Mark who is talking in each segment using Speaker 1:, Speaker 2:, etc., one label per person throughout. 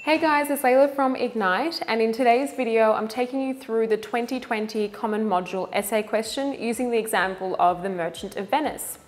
Speaker 1: Hey guys, it's Layla from Ignite, and in today's video I'm taking you through the 2020 Common Module essay question using the example of the Merchant of Venice.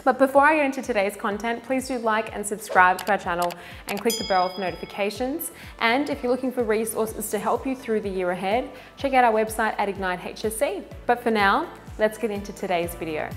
Speaker 1: But before I get into today's content, please do like and subscribe to our channel and click the bell for notifications. And if you're looking for resources to help you through the year ahead, check out our website at Ignite HSC. But for now, let's get into today's video.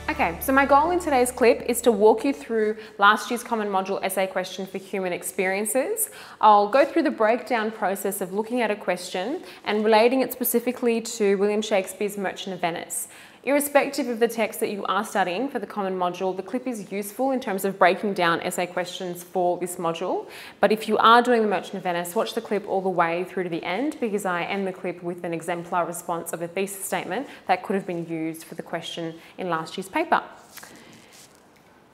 Speaker 1: Okay, so my goal in today's clip is to walk you through last year's Common Module essay question for human experiences. I'll go through the breakdown process of looking at a question and relating it specifically to William Shakespeare's Merchant of Venice. Irrespective of the text that you are studying for the Common Module, the clip is useful in terms of breaking down essay questions for this module. But if you are doing the Merchant of Venice, watch the clip all the way through to the end, because I end the clip with an exemplar response of a thesis statement that could have been used for the question in last year's paper.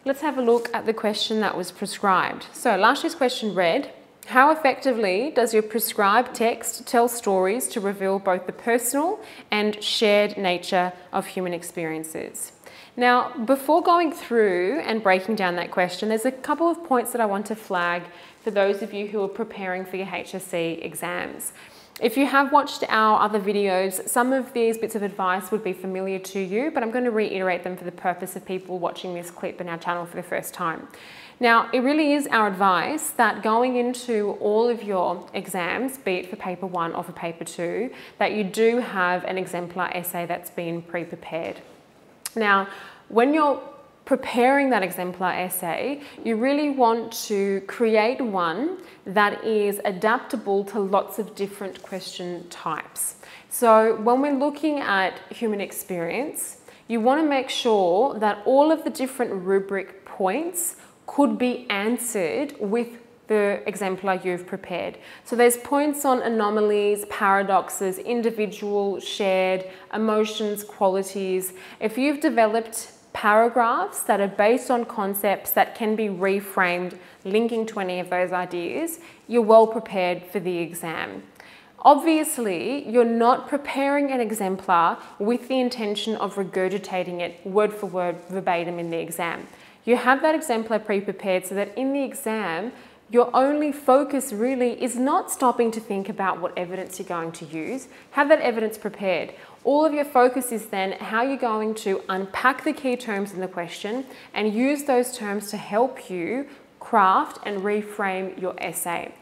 Speaker 1: Let's have a look at the question that was prescribed. So last year's question read, how effectively does your prescribed text tell stories to reveal both the personal and shared nature of human experiences? Now, before going through and breaking down that question, there's a couple of points that I want to flag for those of you who are preparing for your HSC exams. If you have watched our other videos, some of these bits of advice would be familiar to you, but I'm going to reiterate them for the purpose of people watching this clip in our channel for the first time. Now, it really is our advice that going into all of your exams, be it for paper 1 or for paper 2, that you do have an exemplar essay that's been pre-prepared. Now, when you're preparing that exemplar essay, you really want to create one that is adaptable to lots of different question types. So when we're looking at human experience, you want to make sure that all of the different rubric points could be answered with the exemplar you've prepared. So there's points on anomalies, paradoxes, individual, shared, emotions, qualities. If you've developed paragraphs that are based on concepts that can be reframed linking to any of those ideas, you're well prepared for the exam. Obviously, you're not preparing an exemplar with the intention of regurgitating it word for word verbatim in the exam. You have that exemplar pre-prepared so that in the exam, your only focus really is not stopping to think about what evidence you're going to use. Have that evidence prepared. All of your focus is then how you're going to unpack the key terms in the question and use those terms to help you craft and reframe your essay.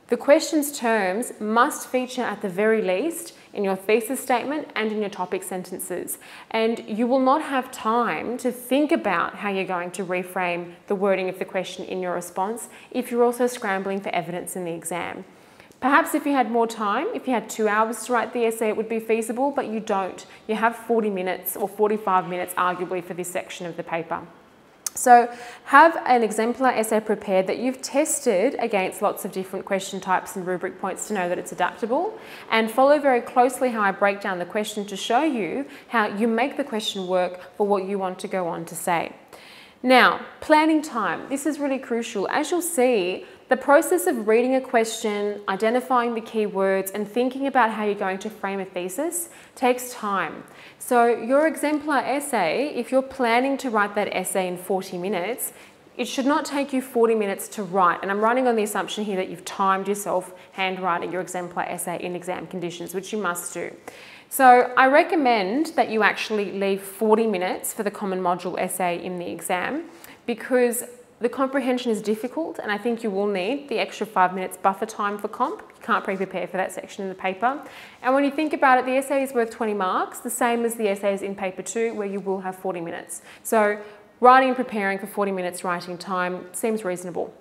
Speaker 1: The question's terms must feature at the very least in your thesis statement and in your topic sentences. And you will not have time to think about how you're going to reframe the wording of the question in your response if you're also scrambling for evidence in the exam. Perhaps if you had more time, if you had 2 hours to write the essay, it would be feasible, but you don't. You have 40 minutes or 45 minutes arguably for this section of the paper. So have an exemplar essay prepared that you've tested against lots of different question types and rubric points to know that it's adaptable, and follow very closely how I break down the question to show you how you make the question work for what you want to go on to say. Now, planning time. This is really crucial. As you'll see, the process of reading a question, identifying the key words, and thinking about how you're going to frame a thesis takes time. So your exemplar essay, if you're planning to write that essay in 40 minutes, it should not take you 40 minutes to write. And I'm running on the assumption here that you've timed yourself handwriting your exemplar essay in exam conditions, which you must do. So I recommend that you actually leave 40 minutes for the Common Module essay in the exam, because the comprehension is difficult, and I think you will need the extra 5 minutes buffer time for comp. You can't pre-prepare for that section in the paper. And when you think about it, the essay is worth 20 marks, the same as the essays in paper 2, where you will have 40 minutes. So writing and preparing for 40 minutes writing time seems reasonable.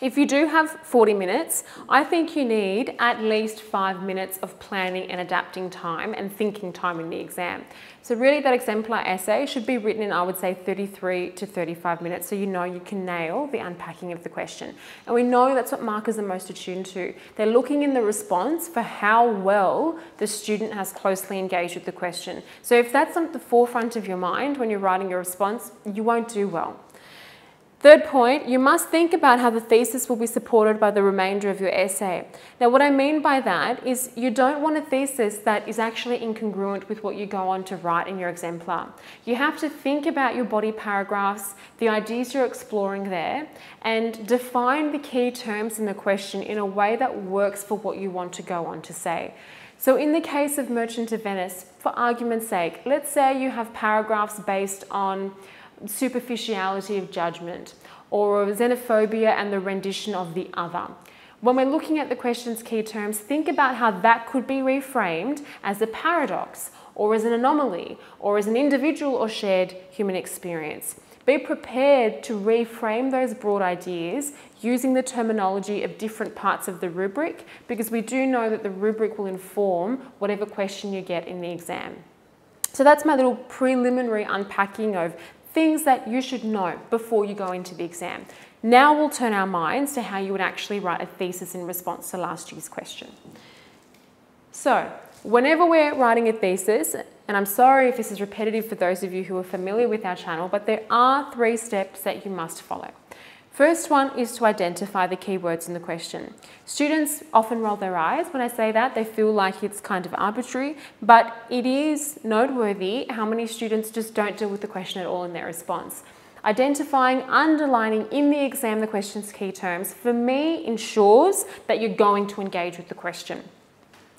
Speaker 1: If you do have 40 minutes, I think you need at least 5 minutes of planning and adapting time and thinking time in the exam. So really that exemplar essay should be written in, I would say, 33 to 35 minutes, so you know you can nail the unpacking of the question. And we know that's what markers are most attuned to. They're looking in the response for how well the student has closely engaged with the question. So if that's on the forefront of your mind when you're writing your response, you won't do well. Third point, you must think about how the thesis will be supported by the remainder of your essay. Now, what I mean by that is you don't want a thesis that is actually incongruent with what you go on to write in your exemplar. You have to think about your body paragraphs, the ideas you're exploring there, and define the key terms in the question in a way that works for what you want to go on to say. So in the case of Merchant of Venice, for argument's sake, let's say you have paragraphs based on superficiality of judgment, or xenophobia and the rendition of the other. When we're looking at the question's key terms, think about how that could be reframed as a paradox, or as an anomaly, or as an individual or shared human experience. Be prepared to reframe those broad ideas using the terminology of different parts of the rubric, because we do know that the rubric will inform whatever question you get in the exam. So that's my little preliminary unpacking of things that you should know before you go into the exam. Now we'll turn our minds to how you would actually write a thesis in response to last year's question. So, whenever we're writing a thesis, and I'm sorry if this is repetitive for those of you who are familiar with our channel, but there are 3 steps that you must follow. First one is to identify the keywords in the question. Students often roll their eyes when I say that. They feel like it's kind of arbitrary, but it is noteworthy how many students just don't deal with the question at all in their response. Identifying, underlining in the exam the question's key terms, for me, ensures that you're going to engage with the question.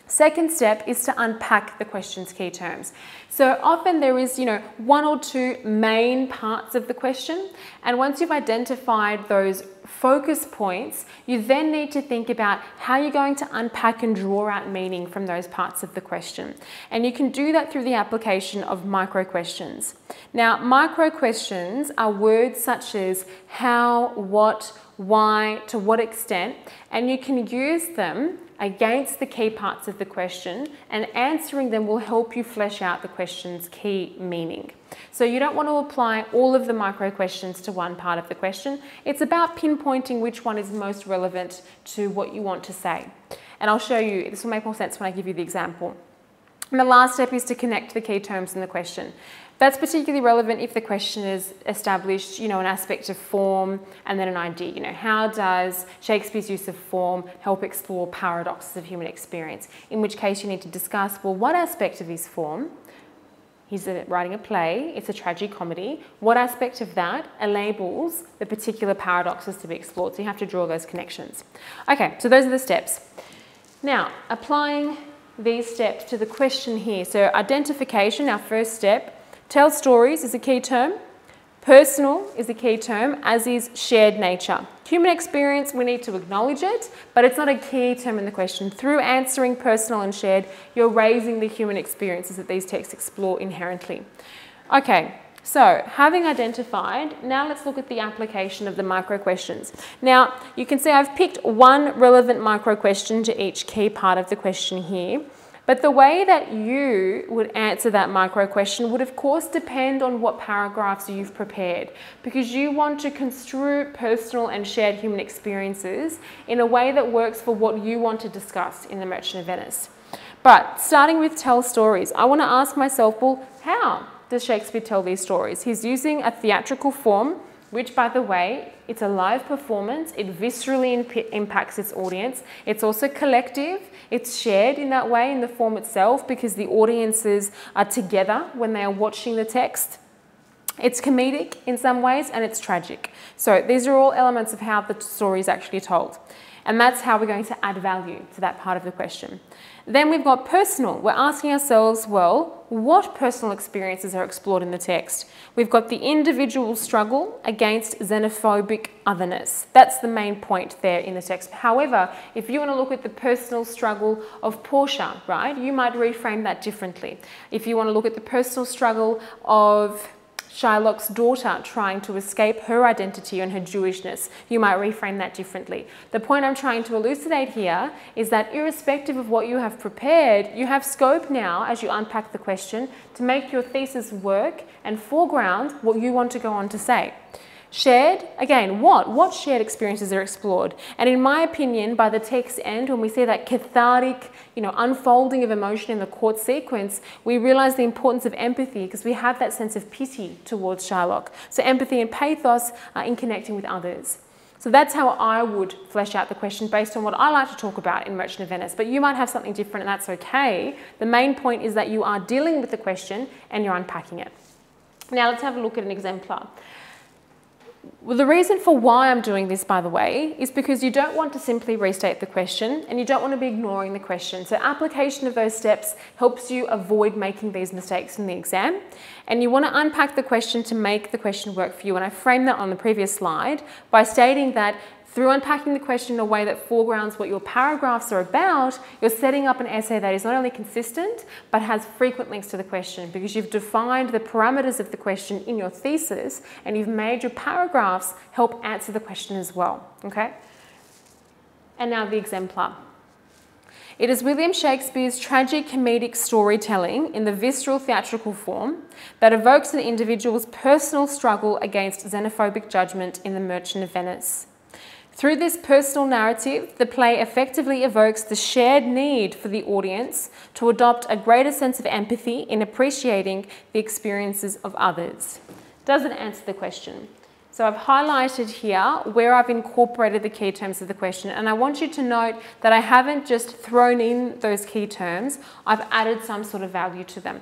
Speaker 1: Second step is to unpack the question's key terms. So often there is, 1 or 2 main parts of the question, and once you've identified those focus points, you then need to think about how you're going to unpack and draw out meaning from those parts of the question. And you can do that through the application of micro questions. Now, micro questions are words such as how, what, why, to what extent, and you can use them against the key parts of the question, and answering them will help you flesh out the question's key meaning. So you don't want to apply all of the micro questions to one part of the question. It's about pinpointing which one is most relevant to what you want to say. And I'll show you, this will make more sense when I give you the example. And the last step is to connect the key terms in the question. That's particularly relevant if the question is established, an aspect of form and then an idea. How does Shakespeare's use of form help explore paradoxes of human experience? In which case you need to discuss, well, what aspect of his form? He's writing a play, it's a tragicomedy. What aspect of that enables the particular paradoxes to be explored? So you have to draw those connections. Okay, so those are the steps. Now, applying these steps to the question here. So identification, our first step. Tell stories is a key term. Personal is a key term, as is shared nature. Human experience, we need to acknowledge it, but it's not a key term in the question. Through answering personal and shared, you're raising the human experiences that these texts explore inherently. Okay, so having identified, now let's look at the application of the micro questions. Now, you can see I've picked one relevant micro question to each key part of the question here. But the way that you would answer that micro question would of course depend on what paragraphs you've prepared, because you want to construe personal and shared human experiences in a way that works for what you want to discuss in The Merchant of Venice. But starting with tell stories, I want to ask myself, well, how does Shakespeare tell these stories? He's using a theatrical form, which, by the way, it's a live performance. It viscerally impacts its audience. It's also collective. It's shared in that way in the form itself, because the audiences are together when they are watching the text. It's comedic in some ways, and it's tragic. So these are all elements of how the story is actually told. And that's how we're going to add value to that part of the question. Then we've got personal. We're asking ourselves, well, what personal experiences are explored in the text? We've got the individual struggle against xenophobic otherness. That's the main point there in the text. However, if you want to look at the personal struggle of Portia, right, you might reframe that differently. If you want to look at the personal struggle of Shylock's daughter trying to escape her identity and her Jewishness, you might reframe that differently. The point I'm trying to elucidate here is that irrespective of what you have prepared, you have scope now as you unpack the question to make your thesis work and foreground what you want to go on to say. Shared, again, what shared experiences are explored? And in my opinion, by the text end, when we see that cathartic, unfolding of emotion in the court sequence, we realize the importance of empathy because we have that sense of pity towards Shylock. So empathy and pathos in connecting with others. So that's how I would flesh out the question based on what I like to talk about in Merchant of Venice. But you might have something different and that's okay. The main point is that you are dealing with the question and you're unpacking it. Now let's have a look at an exemplar. Well, the reason for why I'm doing this, by the way, is because you don't want to simply restate the question and you don't want to be ignoring the question. So application of those steps helps you avoid making these mistakes in the exam. And you want to unpack the question to make the question work for you. And I framed that on the previous slide by stating that through unpacking the question in a way that foregrounds what your paragraphs are about, you're setting up an essay that is not only consistent, but has frequent links to the question because you've defined the parameters of the question in your thesis and you've made your paragraphs help answer the question as well, okay? And now the exemplar. It is William Shakespeare's tragic comedic storytelling in the visceral theatrical form that evokes an individual's personal struggle against xenophobic judgment in The Merchant of Venice. Through this personal narrative, the play effectively evokes the shared need for the audience to adopt a greater sense of empathy in appreciating the experiences of others. Does it answer the question? So I've highlighted here where I've incorporated the key terms of the question, and I want you to note that I haven't just thrown in those key terms, I've added some sort of value to them.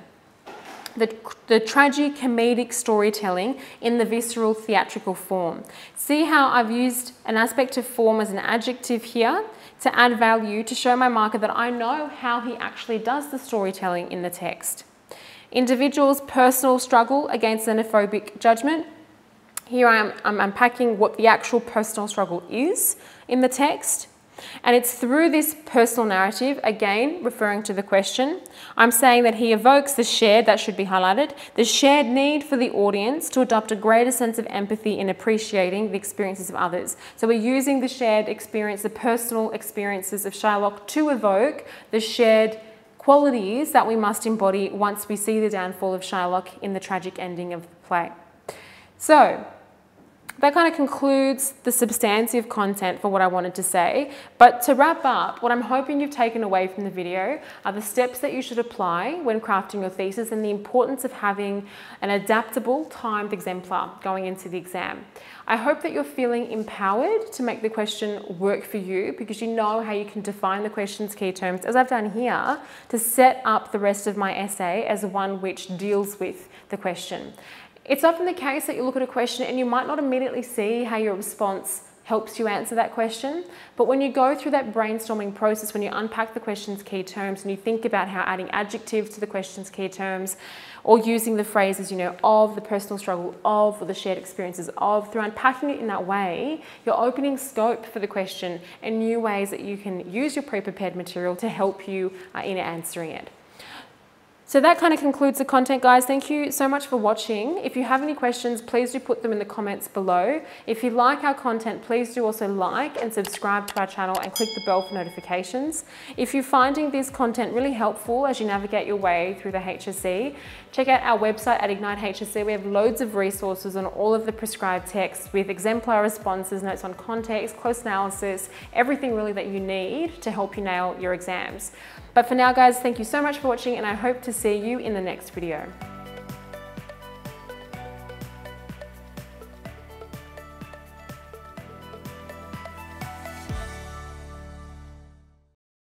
Speaker 1: The tragic comedic storytelling in the visceral theatrical form. See how I've used an aspect of form as an adjective here to add value to show my marker that I know how he actually does the storytelling in the text. Individual's personal struggle against xenophobic judgment. Here I'm unpacking what the actual personal struggle is in the text. And it's through this personal narrative, again, referring to the question, I'm saying that he evokes the shared, that should be highlighted, the shared need for the audience to adopt a greater sense of empathy in appreciating the experiences of others. So we're using the shared experience, the personal experiences of Shylock to evoke the shared qualities that we must embody once we see the downfall of Shylock in the tragic ending of the play. So that kind of concludes the substantive content for what I wanted to say. But to wrap up, what I'm hoping you've taken away from the video are the steps that you should apply when crafting your thesis and the importance of having an adaptable, timed exemplar going into the exam. I hope that you're feeling empowered to make the question work for you because you know how you can define the question's key terms, as I've done here, to set up the rest of my essay as one which deals with the question. It's often the case that you look at a question and you might not immediately see how your response helps you answer that question. But when you go through that brainstorming process, when you unpack the question's key terms and you think about how adding adjectives to the question's key terms or using the phrases, of the personal struggle of or the shared experiences of, through unpacking it in that way, you're opening scope for the question and new ways that you can use your pre-prepared material to help you in answering it. So that kind of concludes the content, guys. Thank you so much for watching. If you have any questions, please do put them in the comments below. If you like our content, please do also like and subscribe to our channel and click the bell for notifications. If you're finding this content really helpful as you navigate your way through the HSC, check out our website at Ignite HSC. We have loads of resources on all of the prescribed texts with exemplar responses, notes on context, close analysis, everything really that you need to help you nail your exams. But for now, guys, thank you so much for watching and I hope to see you in the next video.